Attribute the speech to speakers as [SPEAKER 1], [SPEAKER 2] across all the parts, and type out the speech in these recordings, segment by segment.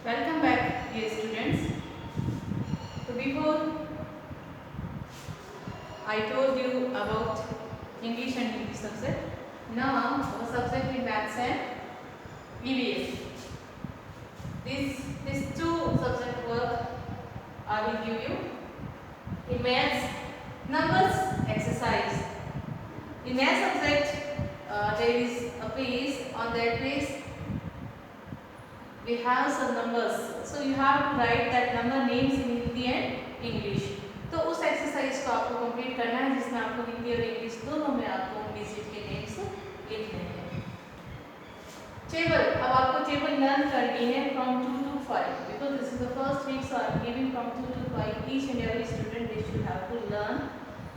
[SPEAKER 1] Welcome back, dear students. So before I told you about English and Hindi subject, now our subject in maths and EVS. These two subject work I will give you. In maths, numbers exercise. In maths subject, there is a page. On that page, we have some numbers. So you have to write that number names in Hindi and English. तो उस exercise को आपको complete करना है जिसमें आपको हिंदी और English दोनों में आपको डिजिट के नेम्स लिखने हैं। टेबल, अब आपको टेबल लर्न करनी है from 2 to 5 because this is the first week, so I am giving from 2 to 5. Each and every student they should have to learn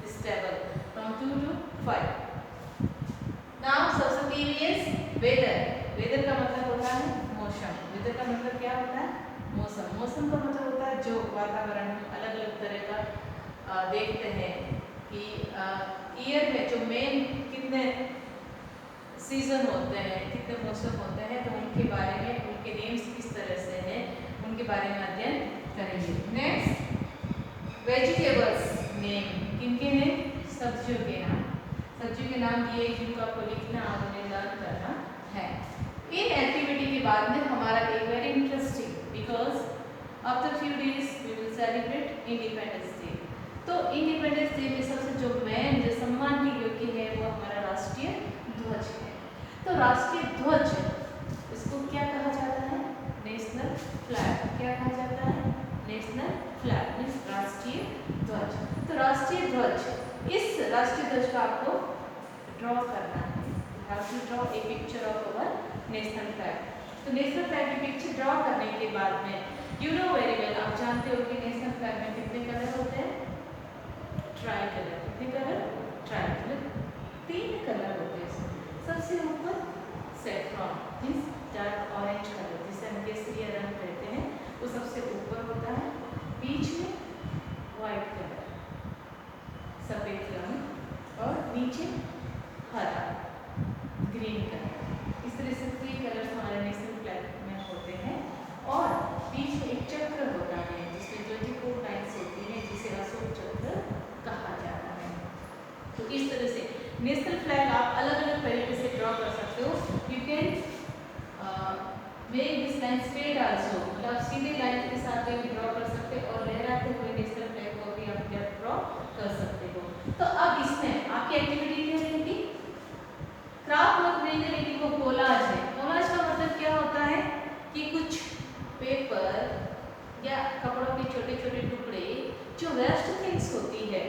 [SPEAKER 1] this table from 2 to 5. Now सबसे previous weather. Weather का मतलब होता है मौसम। Weather का मतलब क्या होता है? मौसम। मौसम का मतलब होता है जो वातावरण हम अलग अलग तरह का देखते हैं कि ईयर में जो मेन कितने सीजन होते हैं, कितने मौसम होते हैं, तो उनके बारे में, उनके नेम्स किस तरह से हैं, उनके बारे में अध्ययन करेंगे। Next, vegetables name. किनके नेम? सब्जियों के नाम। सब्जियों के नाम दिए जिनको आपको लिखना और उन्हें लर्न करना है। इन एक्टिविटी के बाद में हमारा एक very interesting because after few days we will celebrate independence day. तो इंडिपेंडेंस डे में सबसे जो मेन जो सम्मान की योग्य है वो हमारा राष्ट्रीय ध्वज है। तो राष्ट्रीय ध्वज इसको क्या कहा जाता है? National flag. क्या कहा जाता है? नेशनल फ्लैग मीन्स राष्ट्रीय ध्वज। तो राष्ट्रीय ध्वज, इस राष्ट्रीय ध्वज का आपको ड्रॉ करना है। How to draw a picture of our national flag. तो नेशनल फ्लैग की पिक्चर ड्रॉ करने के बाद में you know very well, आप जानते हो कि नेशनल फ्लैग में कितने कलर होते हैं? Try colour. कितने कलर? Try colour. 3 कलर होते हैं इसमें। सबसे ऊपर saffron means dark orange colour जिसे हम केसरिया रंग कहते हैं, वो सबसे ऊपर होता है। बीच में व्हाइट कलर, सफेद रंग, और नीचे हरा ग्रीन कलर। इस तरह से 3 कलर्स हमारे नेशनल फ्लैग में होते हैं। और बीच में एक चक्र होता है जिसमें 24 लाइन्स होती हैं जिसे अशोक चक्र कहा जाता है। तो इस तरह से नेशनल फ्लैग आप अलग अलग तरीके से ड्रॉ कर सकते हो। You can make this line straight also, मतलब सीधे लाइन के साथ भी ड्रॉ कर सकते हो और लहराते हुए नेशनल फ्लैग को भी आप ड्रॉ कर सकते हो। तो अब इसमें आपकी एक्टिविटी क्या रहेगी? क्राफ्ट वर्क नहीं है लेकिन वो कोलाज है। कोलाज का मतलब क्या होता है कि कुछ पेपर या कपड़ों के छोटे छोटे टुकड़े जो वेस्ट थिंग्स होती है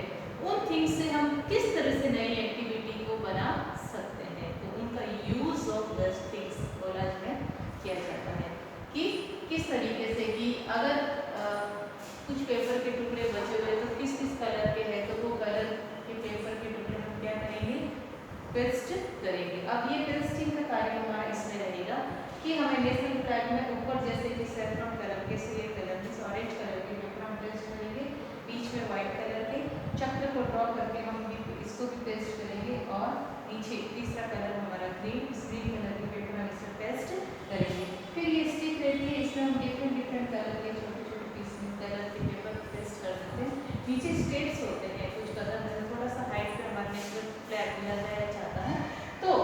[SPEAKER 1] उन थिंग्स से हम किस तरह से नई एक्टिविटी को बना सकते हैं। तो उनका use of waste things collage में किया जाता है कि किस तरीके से कि अगर कुछ पेपर के टुकड़े बचे हुए तो किस किस कलर के हैं, तो वो कलर के पेपर के टुकड़े हम क्या करेंगे? पेस्ट करेंगे। अब ये पेस्टिंग का कार्य हमारा इसमें रहेगा कि हमें नेशनल फ्लैग में ऊपर जैसे कि सैफ्रॉन कलर के सिले कलर के ऑरेंज कलर के पेपर हम पेस्ट करेंगे, बीच में व्हाइट कलर के चक्र को ड्रॉ करके हम इसको भी पेस्ट करेंगे, और नीचे तीसरा कलर हमारा ग्रीन, इस ग्रीन कलर के पेपर हम इसमें पेस्ट करेंगे। फिर ये स्टिक रहती है, इसमें हम डिफरेंट कलर के छोटे छोटे पीस कलर के पेपर पेस्ट कर सकते हैं। नीचे स्टेप्स होते हैं कुछ कलर थोड़ा सा हाइट पे हमारे नेशनल फ्लैग लगाया जाता है, तो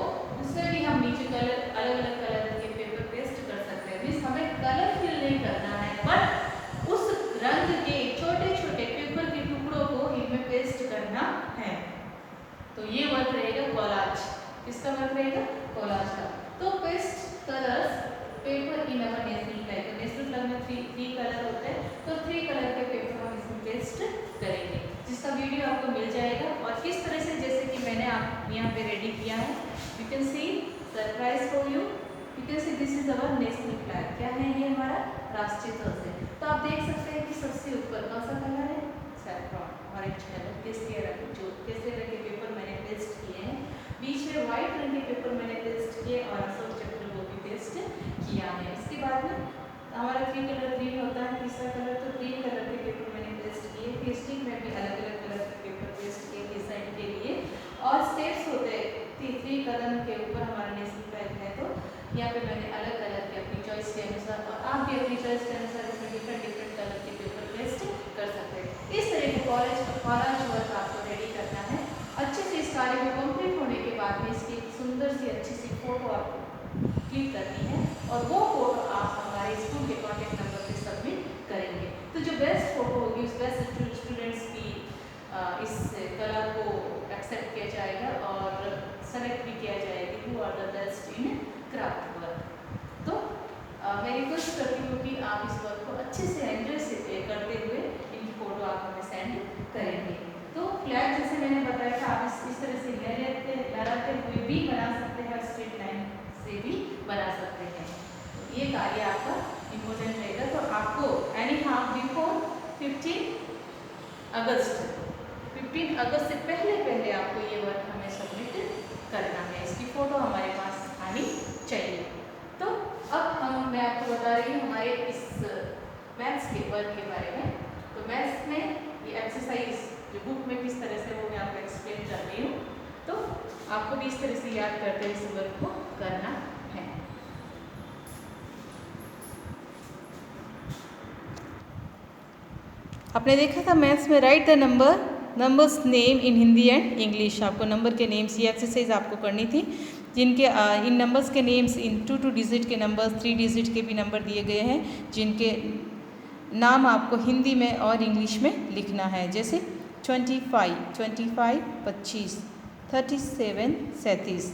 [SPEAKER 1] उसमें भी हम नीचे कलर अलग अलग कलर के पेपर पेस्ट कर सकते हैं। मीन्स हमें कलर फिल नहीं करना है बट उस रंग के छोटे छोटे पेपर के टुकड़ों को इनमें पेस्ट करना है। तो ये वर्क रहेगा कोलाज। किसका वर्क रहेगा? कोलाज का। तो paste colours paper in our national flag. तो नेशनल फ्लैग में 3 कलर होते हैं, तो 3 कलर के पेपर हम इसमें पेस्ट करेंगे, जिसका वीडियो आपको मिल जाएगा। और किस तरह से, जैसे कि मैंने आप यहाँ पे रेडी किया है, you can see surprise for you, you can see this is our national flag. क्या है? ये हमारा राष्ट्रीय ध्वज है। तो आप देख सकते हैं कि सबसे ऊपर कौन सा कलर है? Saffron orange colour. केसरिया रंग, जो केसरिया रंग के पेपर मैंने पेस्ट किए हैं, बीच में व्हाइट रंग के पेपर मैंने पेस्ट किए और अशोक चक्र को भी पेस्ट किया है। इसके बाद में हमारा 3 कलर ग्रीन होता है, तीसरा कलर तो ग्रीन कलर के पेपर मैंने पेस्ट किए। पेस्टिंग में भी अलग अलग कलर के पेपर पेस्ट किए डिजाइन के लिए। और स्टेप्स होते हैं 3 कलर के ऊपर हमारा नेशनल फ्लैग है, तो यहाँ पे मैंने अलग कलर के अपनी चॉइस के अनुसार, और आप भी अपनी चॉइस के अनुसार इसमें डिफरेंट डिफरेंट कलर के पेपर पेस्ट कर सकते हैं। इस तरह के कॉलेज वर्क आपको रेडी करना है। अच्छे से इस कार्य को कंप्लीट होने के बाद में इसकी एक सुंदर सी अच्छी सी फोटो आपको क्लिक करनी है और वो फोटो आप हमारे स्कूल के कॉन्टेक्ट नंबर पे सबमिट करेंगे। तो जो बेस्ट फोटो होगी उस बेस्ट स्टूडेंट्स की इस कला को एक्सेप्ट किया जाएगा और सेलेक्ट भी किया जाएगा who are the best in craft work. तो मैं रिक्वेस्ट करती हूँ कि आप इस वर्क को अच्छे से एंजॉय से करते हुए इनकी फोटो आप हमें सेंड करेंगे। तो फ्लैग जैसे मैंने बताया था आप इस तरह से लहराते हुए भी बना सकते हैं, स्ट्रेट लाइन से भी बना सकते हैं। तो ये कार्य आपका इम्पोर्टेंट रहेगा। तो आपको एनी हाउ बिफोर 15 अगस्त से पहले आपको ये वर्क हमें सबमिट करना है। इसकी फ़ोटो हमारे पास आनी चाहिए। तो अब मैं आपको बता रही हूँ हमारे इस मैथ्स के वर्क के बारे में। तो मैथ्स में ये एक्सरसाइज जो बुक में किस तरह से वो मैं आपको एक्सप्लेन कर रही हूँ। तो आपको भी इस तरह से याद करते हुए इस वर्क को करना है। आपने देखा था मैथ्स में right the numbers name in Hindi and English. आपको नंबर के नेम्स ये एक्सरसाइज आपको करनी थी, जिनके इन नंबर्स के नेम्स इन 2 डिजिट के नंबर्स 3 डिजिट के भी नंबर दिए गए हैं, जिनके नाम आपको हिंदी में और इंग्लिश में लिखना है। जैसे 25 25, 37 37,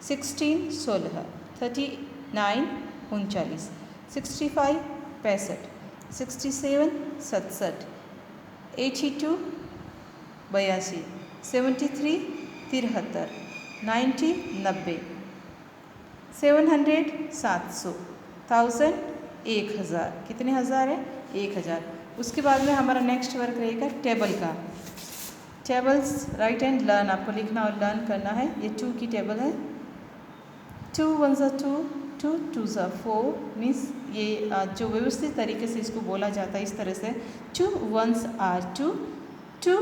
[SPEAKER 1] 16 16, 39 39, 65 65, 67 67, 82 82, 73 73, 90 90, 700 700, 1000 1000। कितने हज़ार है? 1000। उसके बाद में हमारा नेक्स्ट वर्क रहेगा टेबल का। टेबल्स राइट एंड लर्न आपको लिखना और लर्न करना है। ये 2 की टेबल है। 2 1 2, 2 2 4 मीन्स ये जो व्यवस्थित तरीके से इसको बोला जाता है इस तरह से 2 1s are 2, 2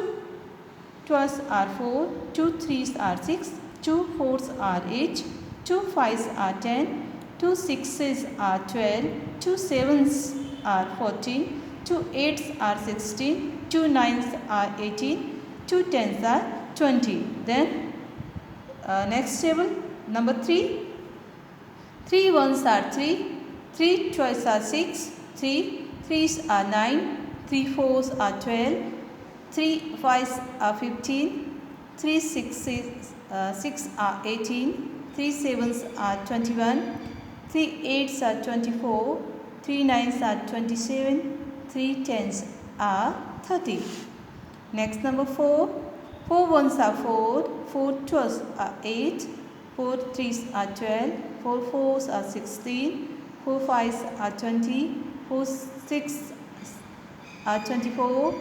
[SPEAKER 1] 2s are 4, 2 3s are 6, 2 4s are 8, 2 5s are 10, 2 6s are 12, 2 7s are 14, 2 8s are 16, 2 9s are 18, 2 10s are 20. Then next table number 3. 3 1s are 3, 3 2s are 6, 3 3s are 9, 3 4s are 12, 3 5s are 15, 3 6 are 18, 3 7s are 21, 3 8s are 24, 3 9s are 27, 3 10s are 30. Next number 4. 4 1s are 4, 4 2s are 8, 4 3s are 12, 4 4s are 16, 4 5s are 20, 4 6 are 24,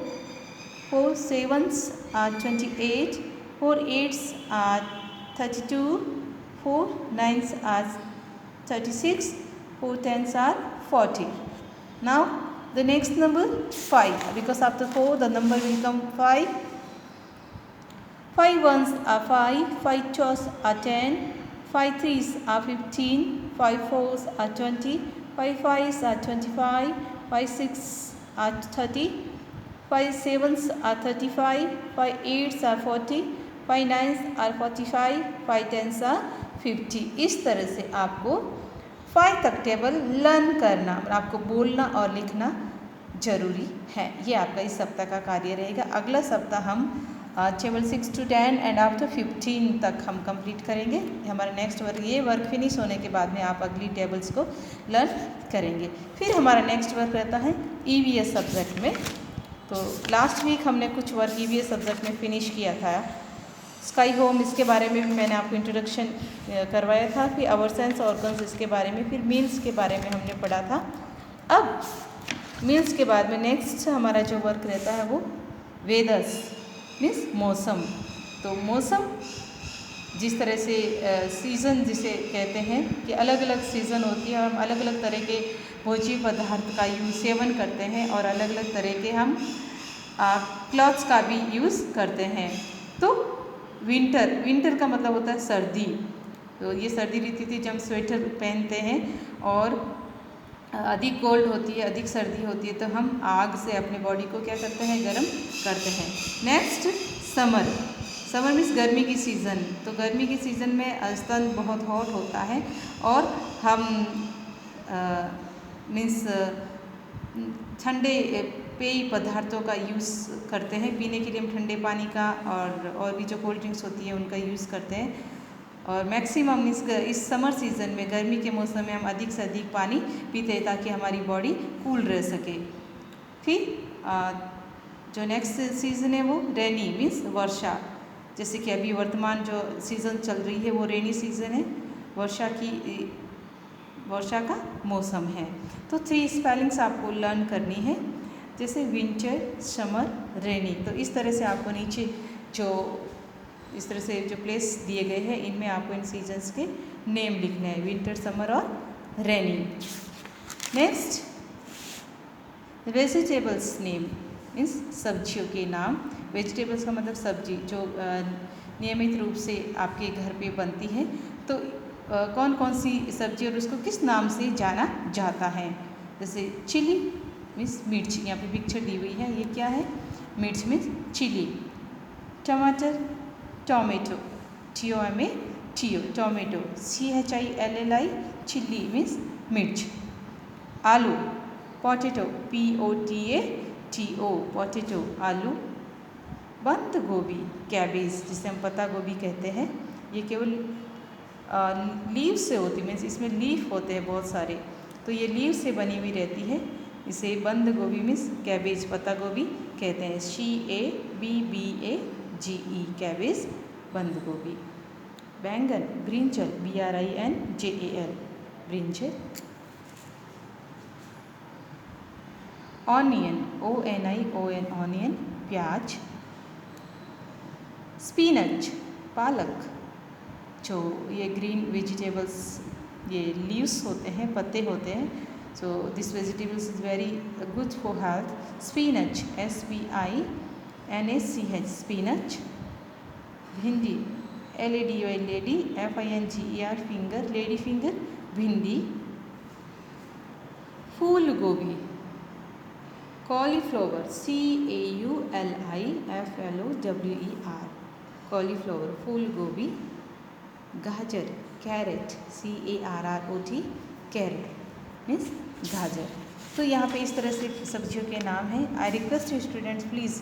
[SPEAKER 1] 4 7s are 28, 4 8s are 32, 4 9s are 36, 4 10s are 40. Now the next number 5, because after 4 the number will come 5. 5 1s are 5, 5 2s are 10, 5 3s are 15, 5 4s are 20, 5 5s are 25, 5 6s are 30, 5 7s are 35, 5 8s are 40, 5 9s are 45, 5 10s are 50. इस तरह से आपको 5 तक table learn करना, आपको बोलना और लिखना जरूरी है। ये आपका इस सप्ताह का कार्य रहेगा। अगला सप्ताह हम टेबल 6 to 10 एंड आफ्टर 15 तक हम कंप्लीट करेंगे। हमारा नेक्स्ट वर्क, ये वर्क फिनिश होने के बाद में आप अगली टेबल्स को लर्न करेंगे। फिर हमारा नेक्स्ट वर्क रहता है EVS सब्जेक्ट में। तो लास्ट वीक हमने कुछ वर्क EVS सब्जेक्ट में फिनिश किया था। स्काई होम, इसके बारे में भी मैंने आपको इंट्रोडक्शन करवाया था। फिर आवर सेंस ऑर्गन्स, इसके बारे में। फिर मील्स के बारे में हमने पढ़ा था। अब मील्स के बाद में नेक्स्ट हमारा जो वर्क रहता है वो वेदर्स मीन्स मौसम। तो मौसम जिस तरह से सीज़न जिसे कहते हैं कि अलग अलग सीज़न होती है और हम अलग अलग तरह के भोज्य पदार्थ का सेवन करते हैं और अलग अलग तरह के हम क्लॉथ्स का भी यूज़ करते हैं। तो विंटर का मतलब होता है सर्दी। तो ये सर्दी ऋतु थी जब हम स्वेटर पहनते हैं और
[SPEAKER 2] अधिक कोल्ड होती है, अधिक सर्दी होती है, तो हम आग से अपने बॉडी को क्या करते हैं, गर्म करते हैं। Next summer. समर मीन्स गर्मी की सीज़न। तो गर्मी की सीज़न में स्तन बहुत हॉट होता है और हम मीन्स ठंडे पेय पदार्थों का यूज़ करते हैं। पीने के लिए हम ठंडे पानी का और भी जो कोल्ड ड्रिंक्स होती है उनका यूज़ करते हैं। और मैक्सिमम इस समर सीज़न में, गर्मी के मौसम में हम अधिक से अधिक पानी पीते हैं ताकि हमारी बॉडी कूल रह सके। फिर जो नेक्स्ट सीज़न है वो रेनी मीन्स वर्षा। जैसे कि अभी वर्तमान जो सीज़न चल रही है वो रेनी सीज़न है, वर्षा का मौसम है। तो 3 स्पेलिंग्स आपको लर्न करनी है, जैसे विंटर, समर, रेनी। तो इस तरह से आपको नीचे इस तरह से जो प्लेस दिए गए हैं इनमें आपको इन सीजन्स के नेम लिखने हैं, विंटर, समर और रेनी। नेक्स्ट वेजिटेबल्स नेम मीन्स सब्जियों के नाम। वेजिटेबल्स का मतलब सब्जी जो नियमित रूप से आपके घर पे बनती है। तो कौन कौन सी सब्जी और उसको किस नाम से जाना जाता है। जैसे चिली मीन्स मिर्च, यहाँ पे पिक्चर दी हुई है, ये क्या है, मिर्च मीन्स चिली। टमाटर tomato, TOMATO tomato, CHILLI chilli means मिर्च। आलू पोटैटो, POTATO पोटैटो आलू। बंद गोभी कैबेज, जिसे हम पत्ता गोभी कहते हैं, ये केवल लीव से होती है, मीन्स इसमें लीफ होते हैं बहुत सारे, तो ये लीव से बनी हुई रहती है, इसे बंद गोभी मीन्स कैबेज, पत्ता गोभी कहते हैं। CABBAGE कैबेज, बंद गोभी। बैंगन brinjal, BRINJAL brinjal. Onion ONION onion, प्याज। स्पिनच पालक, जो ये ग्रीन वेजिटेबल्स, ये लीव्स होते हैं, पत्ते होते हैं। So this vegetables is very good for health. Spinach SPINACH spinach. भिंडी LADY FINGER finger, lady finger, भिंडी। फूल गोभी कॉलीफ्लावर CAULIFLOWER कॉलीफ्लावर, फूल गोभी। गाजर कैरेट CARROT कैरेट मीन्स गाजर। तो यहाँ पे इस तरह से सब्जियों के नाम हैं। I request you students, please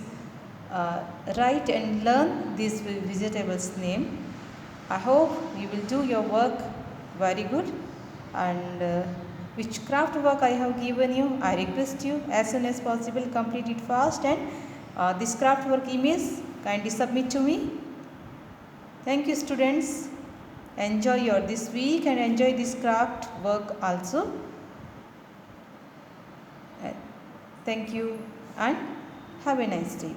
[SPEAKER 2] write and learn these vegetables name. I hope you will do your work very good, and which craft work I have given you, I request you as soon as possible complete it fast, and this craft work image kindly submit to me. Thank you students. Enjoy your this week and enjoy this craft work also. Thank you and have a nice day.